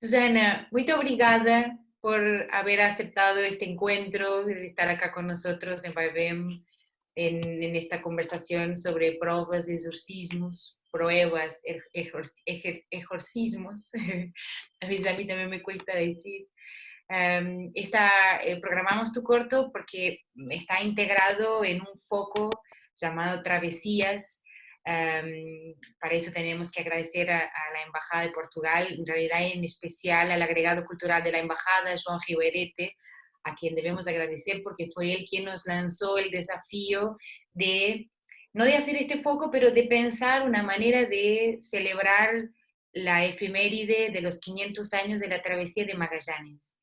Susana, muito obrigada por haber aceptado este encuentro, de estar acá con nosotros en Vivem, en esta conversación sobre pruebas de exorcismos, pruebas, exorcismos. A veces a mí también me cuesta decir. Programamos tu corto porque está integrado en un foco llamado Travesías. Para eso tenemos que agradecer a la Embajada de Portugal, en realidad en especial al agregado cultural de la Embajada, João Riverete, a quien debemos agradecer porque fue él quien nos lanzó el desafío de, no de hacer este foco, pero de pensar una manera de celebrar la efeméride de los 500 años de la travesía de Magallanes.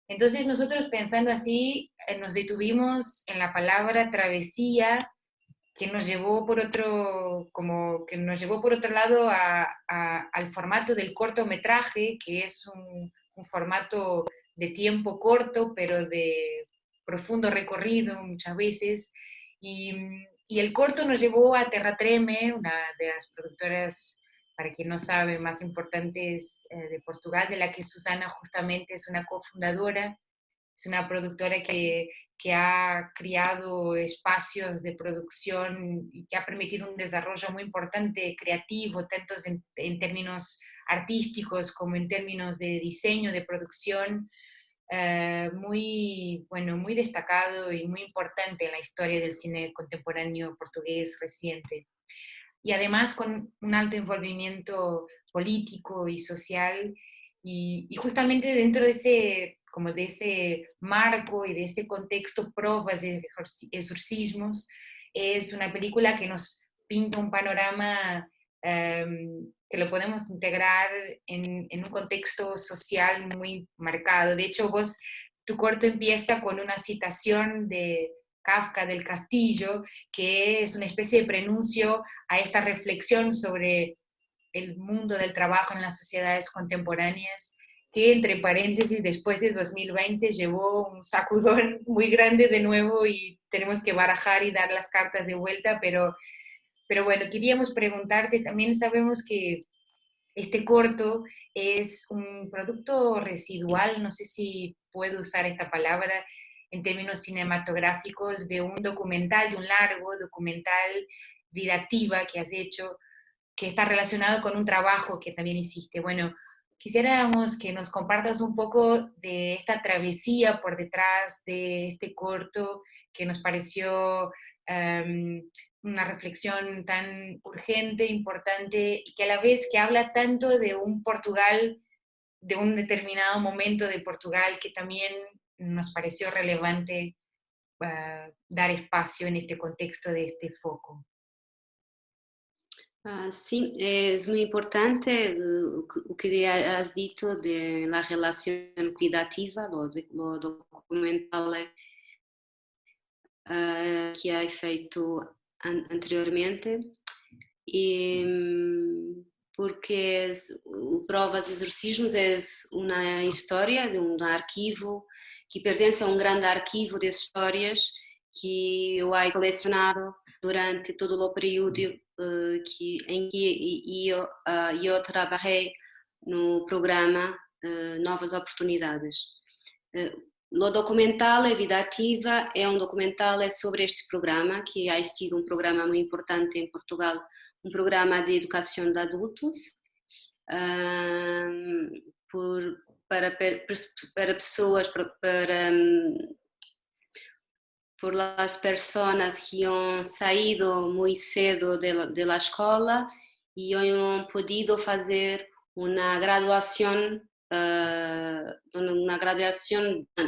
Entonces nosotros pensando así, nos detuvimos en la palabra travesía, que nos llevó por otro, como que nos llevó por otro lado al formato del cortometraje, que es un formato de tiempo corto, pero de profundo recorrido muchas veces. Y, y el corto nos llevó a Terra Treme, una de las productoras, para quien no sabe, más importantes de Portugal, de la que Susana justamente es una cofundadora. Es una productora que ha creado espacios de producción y que ha permitido un desarrollo muy importante, creativo, tanto en términos artísticos como en términos de diseño, de producción, muy, bueno, muy destacado y muy importante en la historia del cine contemporáneo portugués reciente. Y además con un alto envolvimiento político y social, y justamente dentro de ese, como de ese marco y de ese contexto, pruebas de exorcismos, es una película que nos pinta un panorama que lo podemos integrar en un contexto social muy marcado. De hecho, tu corto empieza con una citación de Kafka del Castillo, que es una especie de prenuncio a esta reflexión sobre el mundo del trabajo en las sociedades contemporáneas, que entre paréntesis después de 2020 llevó un sacudón muy grande de nuevo y tenemos que barajar y dar las cartas de vuelta, pero bueno, queríamos preguntarte, también sabemos que este corto es un producto residual, no sé si puedo usar esta palabra en términos cinematográficos, de un documental, de un largo documental, Vida Activa, que has hecho, que está relacionado con un trabajo que también hiciste. Bueno, quisiéramos que nos compartas un poco de esta travesía por detrás de este corto que nos pareció una reflexión tan urgente, importante, y que a la vez que habla tanto de un Portugal, de un determinado momento de Portugal que también nos pareció relevante dar espacio en este contexto de este foco. Sí, es muy importante o que has dicho de la relación cuidativa, lo documental que hay feito anteriormente, e, porque o Provas e Exorcismos é uma história de um arquivo que pertence a um grande arquivo de histórias que eu hei colecionado durante todo o período em que eu trabalhei no programa Novas Oportunidades. O documental A Vida Ativa é um documental sobre este programa, que ha sido um programa muito importante em Portugal, um programa de educação de adultos para pessoas, por las personas que han saído muy cedo de la escola y han podido hacer una graduación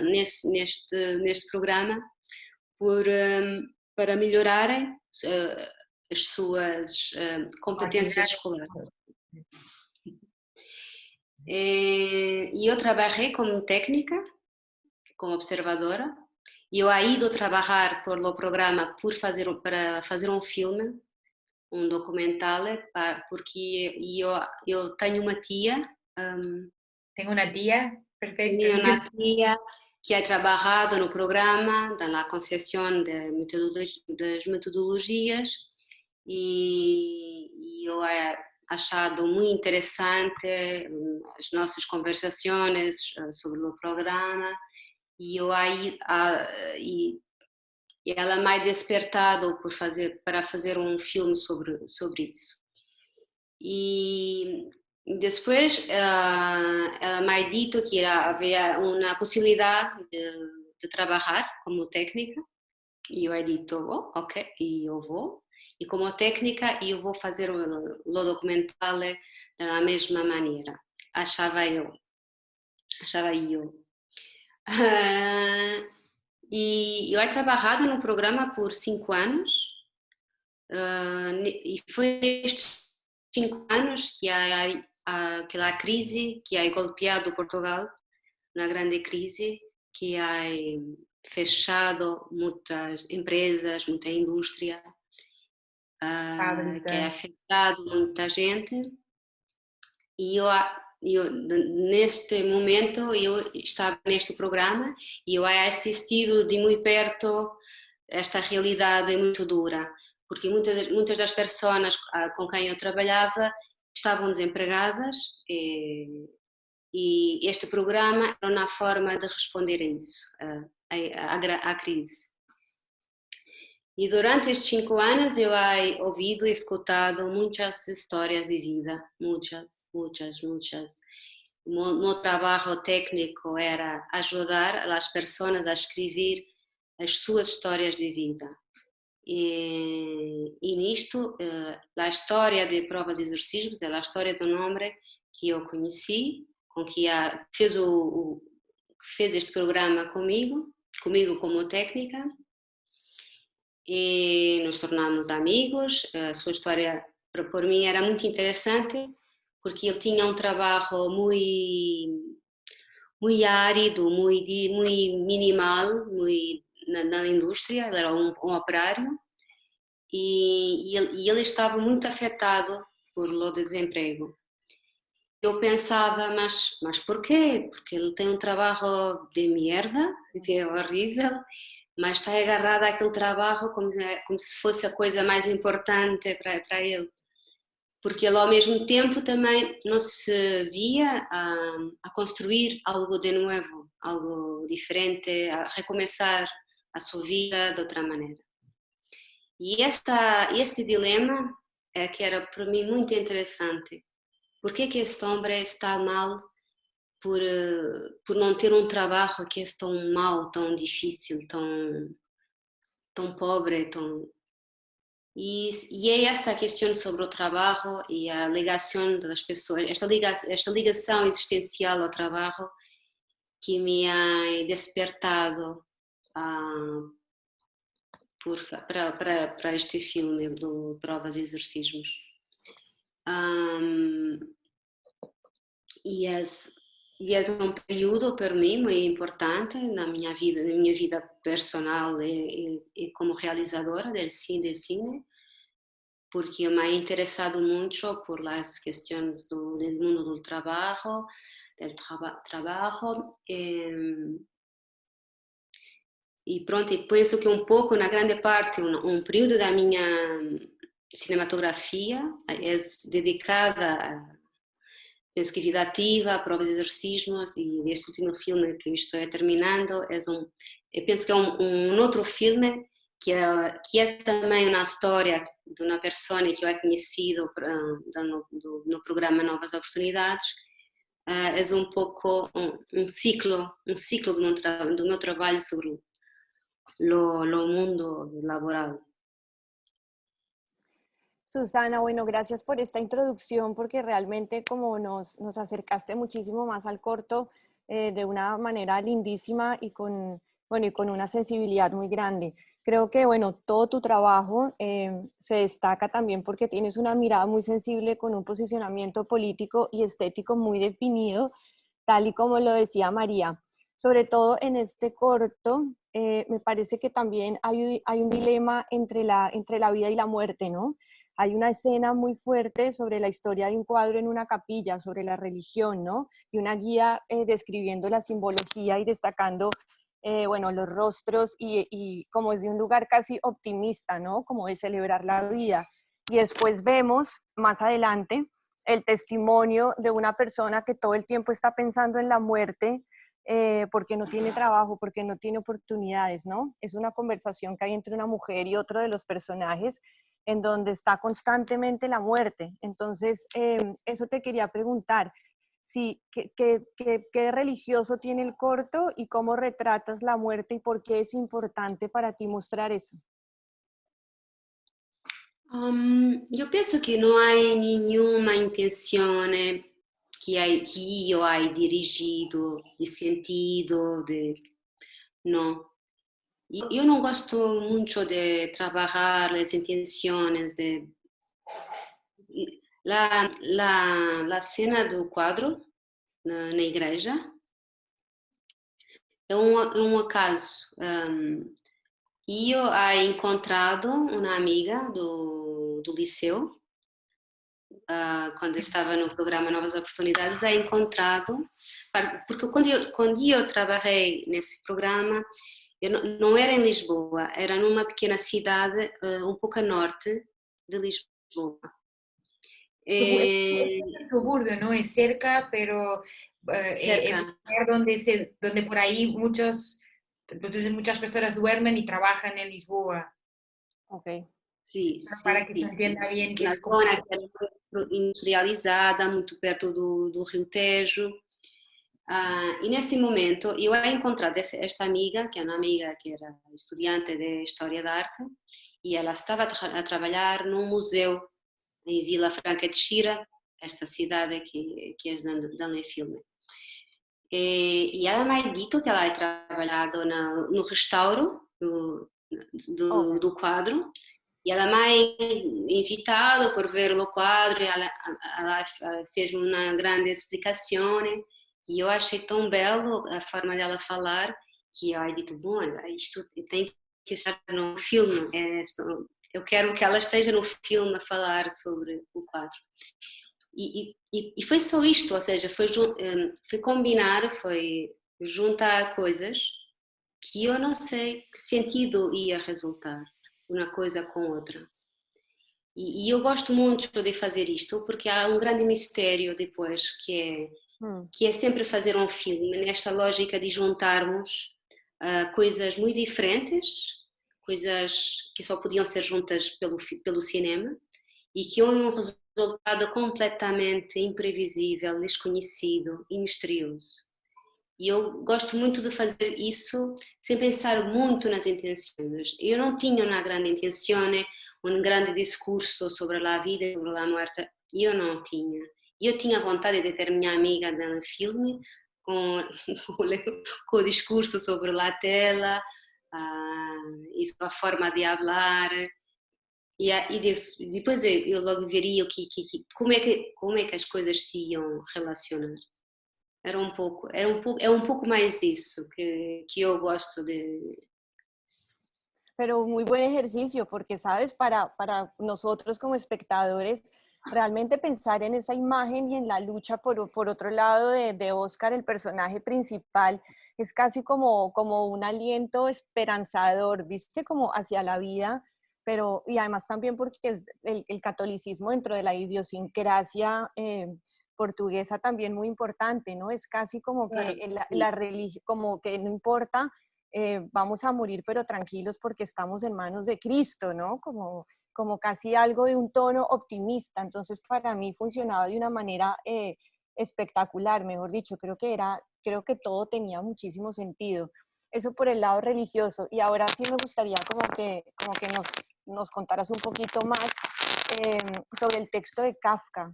neste programa para melhorarem as suas competências escolares. E eu trabalhei como técnica, como observadora. Eu he ido trabalhar por lo programa para fazer um filme, um documental, porque eu tenho uma tia. Tengo una tía, perfecto. Tenho uma tia que ha trabalhado no programa, na concessão das metodologias, e eu achado muito interessante as nossas conversações sobre o programa, e eu aí e ela me ha despertado para fazer um filme sobre isso. E depois ela me ha dito que havia uma possibilidade de trabalhar como técnica, e eu he dito, oh, ok, e eu vou. E como técnica eu vou fazer o documental da mesma maneira, achava eu. E eu he trabalhado no programa por 5 anos, e foi nestes 5 anos que aquela crise que ha golpeado Portugal, uma grande crise que ha fechado muitas empresas, muita indústria, que ha Fábricas. afetado muita gente. E neste momento eu estava neste programa e eu he assistido de muito perto esta realidade muito dura, porque muitas das pessoas com quem eu trabalhava estavam desempregadas, e este programa era uma forma de responder a isso, à crise. E durante estes 5 anos eu he ouvido e escutado muitas histórias de vida, muitas. O meu trabalho técnico era ajudar as pessoas a escrever as suas histórias de vida. E nisto, a história de Provas e Exorcismos é a história de um homem que eu conheci, com que fez este programa comigo como técnica, e nos tornamos amigos. A sua história, por mim, era muito interessante, porque ele tinha um trabalho muito árido, muito minimal, na indústria. Ele era um operário, e ele estava muito afetado por o desemprego. Eu pensava, mas porquê? Porque ele tem um trabalho de merda, que é horrível, mas está agarrado àquele trabalho como se fosse a coisa mais importante para ele. Porque ele ao mesmo tempo também não se via a construir algo de novo, algo diferente, a recomeçar a sua vida de outra maneira. E este dilema é que era para mim muito interessante. Por que este homem está mal por não ter um trabalho que é tão mau, tão difícil, tão pobre, E é esta a questão sobre o trabalho e a ligação das pessoas, esta ligação existencial ao trabalho que me ha despertado para este filme do Provas e Exorcismos. E é um período para mim muito importante na minha vida personal e como realizadora de cine, porque me ha interessado muito por as questões do mundo do trabalho, e pronto, e penso que um pouco, na grande parte, um período da minha cinematografia é dedicada, penso que vida ativa, provas e exorcismos, e este último filme que estou terminando, eu penso que é um outro filme que é também uma história de uma pessoa que eu he conhecido no programa Novas Oportunidades. É um pouco um ciclo do meu trabalho sobre o mundo laboral. Susana, bueno, gracias por esta introducción, porque realmente como nos acercaste muchísimo más al corto de una manera lindísima y con una sensibilidad muy grande. Creo que, bueno, todo tu trabajo se destaca también porque tienes una mirada muy sensible con un posicionamiento político y estético muy definido, tal y como lo decía María. Sobre todo en este corto, me parece que también hay un dilema entre la vida y la muerte, ¿no? Hay una escena muy fuerte sobre la historia de un cuadro en una capilla, sobre la religión, ¿no? Y una guía describiendo la simbología y destacando, bueno, los rostros y como desde un lugar casi optimista, ¿no? Como de celebrar la vida. Y después vemos, más adelante, el testimonio de una persona que todo el tiempo está pensando en la muerte porque no tiene trabajo, porque no tiene oportunidades, ¿no? Es una conversación que hay entre una mujer y otro de los personajes en donde está constantemente la muerte. Entonces, eso te quería preguntar, si, ¿qué religioso tiene el corto y cómo retratas la muerte y por qué es importante para ti mostrar eso? Io penso che non hai nenhuma intenzione que io hai dirigido e sentido de no. Yo no gosto mucho de trabajar las intenciones de la cena do quadro na igreja é um acaso. Eu ha encontrado uma amiga do liceu, quando eu estava no programa Novas Oportunidades, ha encontrado, porque quando eu trabalhei nesse programa, eu não era em Lisboa, era numa pequena cidade um pouco a norte de Lisboa. Es un suburbio, ¿no? Es cerca, pero es un Cerca, lugar donde por ahí muchas personas duermen y trabajan en Lisboa. Ok. sim, Pero para sim. que se entienda bien que Uma es como... zona que era muito industrializada, muito perto do Rio Tejo. E nesse momento eu he encontrado esta amiga, que é uma amiga que era estudante de História da Arte, e ela estava a trabalhar num museu em Vila Franca de Xira, esta cidade que é de filme. E ela me ha dito que ela ha trabalhado no restauro Ok. do quadro, e ela me ha invitado por ver o quadro, e ela fez uma grande explicação, e eu achei tão belo a forma dela falar, que eu he dito, bom, isto tem que estar no filme, eu quero que ela esteja no filme a falar sobre o quadro. E foi só isto, ou seja, foi combinar, foi juntar coisas que eu não sei que sentido ia resultar, uma coisa com outra. E eu gosto muito de fazer isto, porque há um grande mistério depois, que é sempre fazer um filme, nesta lógica de juntarmos coisas muito diferentes, coisas que só podiam ser juntas pelo cinema, e que é um resultado completamente imprevisível, desconhecido e misterioso. E eu gosto muito de fazer isso sem pensar muito nas intenções. Eu não tinha uma grande intenção, um grande discurso sobre a vida, sobre a morte. Eu não tinha. Eu tinha vontade de ter minha amiga no filme com, com o discurso sobre a tela e a forma de falar. E depois eu logo veria como é que as coisas se iam relacionar. É um pouco mais isso que eu gosto de... Pero muy buen ejercicio, porque, sabes, para nosotros como espectadores, realmente pensar en esa imagen y en la lucha por otro lado de Oscar, el personaje principal, es casi como un aliento esperanzador, ¿viste? Como hacia la vida, pero, y además también porque es el catolicismo dentro de la idiosincrasia portuguesa también muy importante, ¿no? Es casi como que Claro, la religión, como que no importa vamos a morir pero tranquilos porque estamos en manos de Cristo, ¿no? Como casi algo de un tono optimista. Entonces para mí funcionaba de una manera espectacular, mejor dicho, creo que todo tenía muchísimo sentido. Eso por el lado religioso. Y ahora sí me gustaría como que nos contaras un poquito más eh, sobre el texto de Kafka,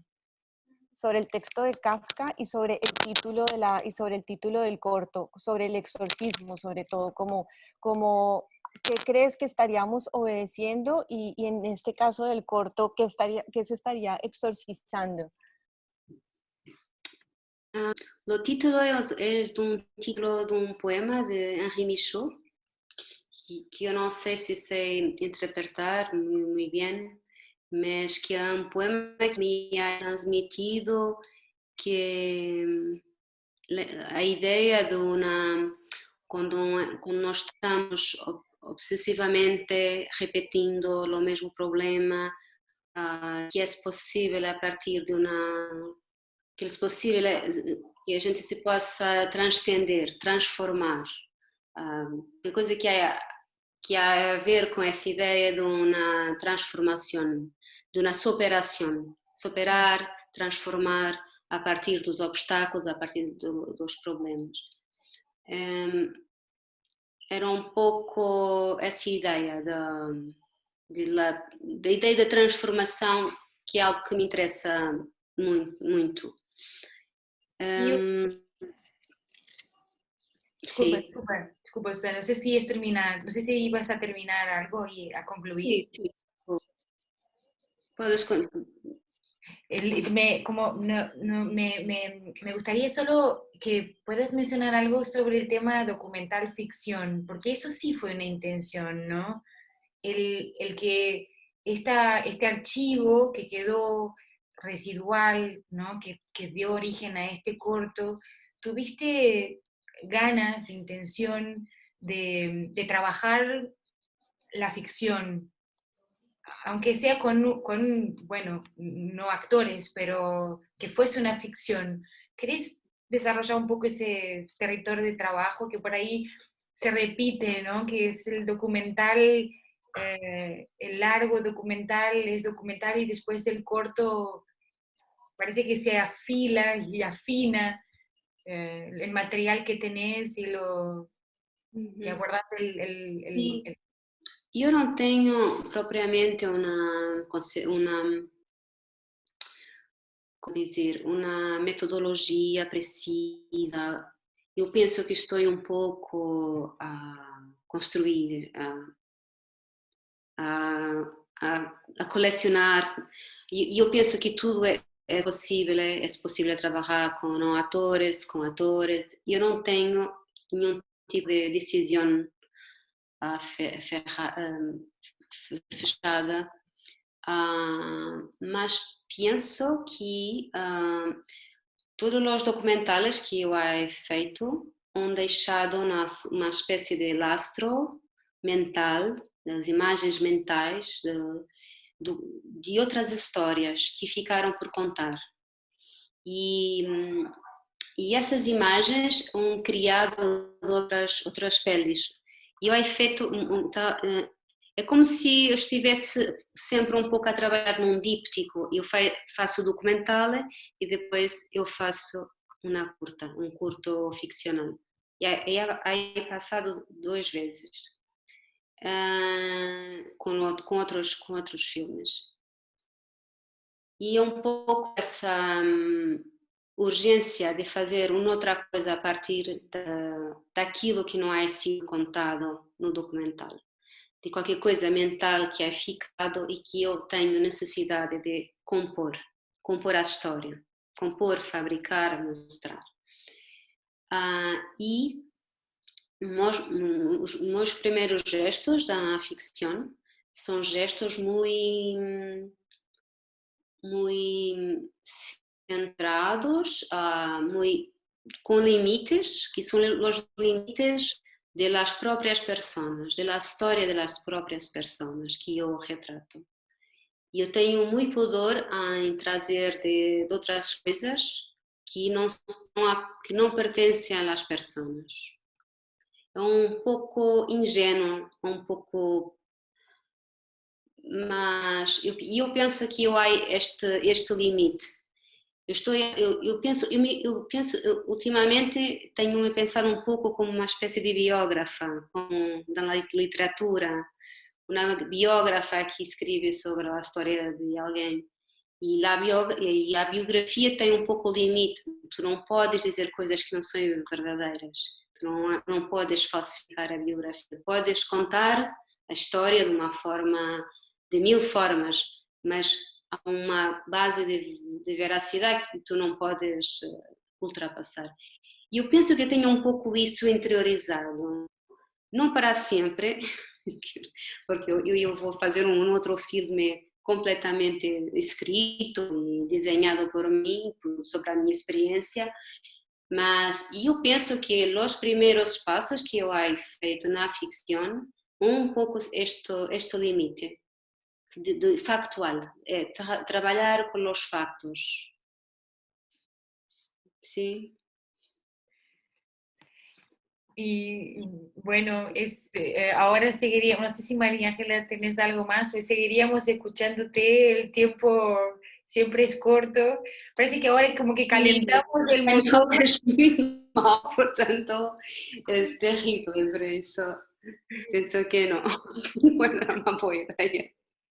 y sobre el título y sobre el título del corto, sobre el exorcismo, sobre todo, como ¿qué crees que estaríamos obedeciendo? Y en este caso del corto, ¿qué se estaría exorcizando? O título é de título de um poema de Henri Michaud, que eu não sei se sei interpretar muito bem, mas que é um poema que me ha transmitido que a ideia de quando nós estamos obsessivamente repetindo o mesmo problema, que é possível a partir de que é possível que a gente se possa transcender, transformar. Uma coisa que há a ver com essa ideia de uma transformação, de uma superação, superar, transformar a partir dos obstáculos, a partir dos problemas. Era um pouco essa ideia da ideia da transformação, que é algo que me interessa muito, muito. Disculpa, Sí. disculpa, Susana, no sé si es terminar, no sé si ibas a terminar algo y a concluir. Sí, sí. Puedes Me gustaría solo que puedas mencionar algo sobre el tema documental ficción, porque eso sí fue una intención, ¿no? El que este archivo que quedó residual, ¿no? Que dio origen a este corto, ¿tuviste ganas, intención de trabajar la ficción, aunque sea bueno, no actores, pero que fuese una ficción? ¿Querés desarrollar un poco ese territorio de trabajo que por ahí se repite, ¿no? Que es el documental, el largo documental es documental y después el corto parece que se afila y afina el material que tenés y abordas Sí. Io non tenho propriamente como dizer, uma metodologia precisa. Eu penso que estou um pouco a construir, a colecionar. E eu penso que tudo é possível trabalhar com não atores, com atores. Eu não tenho nenhum tipo de decisão fechada, mas penso que todos os documentários que eu he feito han deixado uma espécie de lastro mental, das imagens mentais de outras histórias que ficaram por contar. E essas imagens han criado outras peles. E eu he feito, é como se eu estivesse sempre um pouco a trabalhar num díptico. Eu faço o documental e depois eu faço um curto ficcional. E aí passado 2 vezes com outros filmes. E é um pouco essa urgência de fazer uma outra coisa a partir daquilo que não é sido contado no documental, de qualquer coisa mental que é ficado e que eu tenho necessidade de compor a história, fabricar, mostrar. E os meus primeiros gestos da ficção são gestos muito centrados, com limites, que são os limites de las próprias personas, de la história de las próprias personas que eu retrato. E eu tenho muito pudor em trazer de outras coisas que não pertencem às pessoas. É um pouco ingênuo, um pouco, mas eu penso que há este limite. Eu penso, ultimamente tenho-me pensado um pouco como uma espécie de biógrafa, como da literatura, uma biógrafa que escreve sobre a história de alguém. E a biografia tem um pouco o limite. Tu não podes dizer coisas que não são verdadeiras. Tu não podes falsificar a biografia. Podes contar a história de uma forma, de 1000 formas, mas há uma base de veracidade que tu não podes ultrapassar. E eu penso que eu tenho um pouco isso interiorizado. Não para sempre, porque eu vou fazer um outro filme completamente escrito e desenhado por mim, sobre a minha experiência, mas eu penso que os primeiros passos que eu he feito na ficção um pouco este limite. factual, trabalhar com os factos. Sí. Y bueno, ahora seguiríamos, no sé si María Ángela tenés algo más, pues seguiríamos escuchándote, el tiempo siempre es corto, parece que ahora como que calentamos el motor. Es muy mal, portanto, es terrible, por eso pienso que no, no era una buena idea.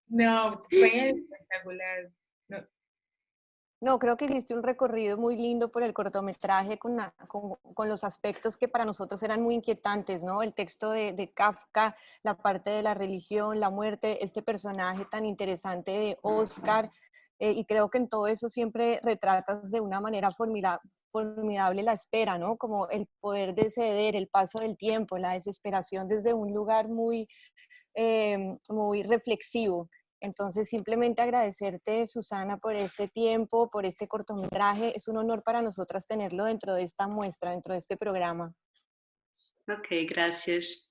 No, tu español es espectacular. No, No, creo que hiciste un recorrido muy lindo por el cortometraje con los aspectos que para nosotros eran muy inquietantes, ¿no? El texto de Kafka, la parte de la religión, la muerte, este personaje tan interesante de Oscar, y creo que en todo eso siempre retratas de una manera formidable la espera, ¿no? Como el poder de ceder, el paso del tiempo, la desesperación desde un lugar muy reflexivo. Entonces, simplemente agradecerte, Susana, por este tiempo, por este cortometraje. Es un honor para nosotras tenerlo dentro de esta muestra, dentro de este programa. Ok, gracias.